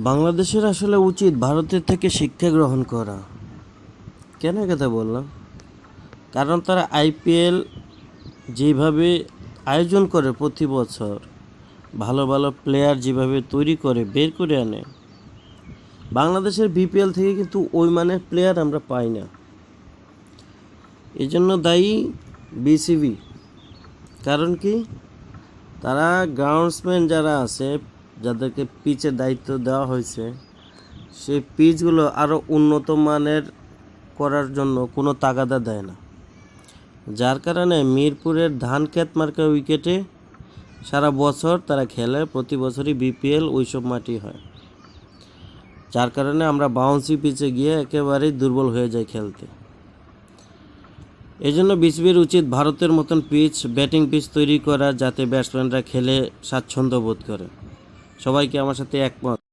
বাংলাদেশের আসলে উচিত ভারতের থেকে শিক্ষা গ্রহণ করা। কেন এ কথা বললাম? কারণ তারা আইপিএল যেভাবে আয়োজন করে প্রতি বছর, ভালো ভালো প্লেয়ার যেভাবে তৈরি করে বের করে আনে, বাংলাদেশের বিপিএল থেকে কিন্তু ওই মানের প্লেয়ার আমরা পাই না। এই জন্য দায়ী বিসিবি। কারণ কি, তারা গ্রাউন্ডসম্যান যারা আছে, যাদেরকে পিচের দায়িত্ব দেওয়া হয়েছে, সেই পিচগুলো আরও উন্নত মানের করার জন্য কোনো তাগাদা দেয় না। যার কারণে মিরপুরের ধানক্ষেত মার্কা উইকেটে সারা বছর তারা খেলে, প্রতি বছরই বিপিএল ওইসব মাটি হয়। যার কারণে আমরা বাউন্সি পিচে গিয়ে একেবারেই দুর্বল হয়ে যাই খেলতে। এই জন্য বিসিবির উচিত ভারতের মতন পিচ, ব্যাটিং পিচ তৈরি করা, যাতে ব্যাটসম্যানরা খেলে স্বাচ্ছন্দ্য বোধ করে। সবাইকে আমার সাথে একমত।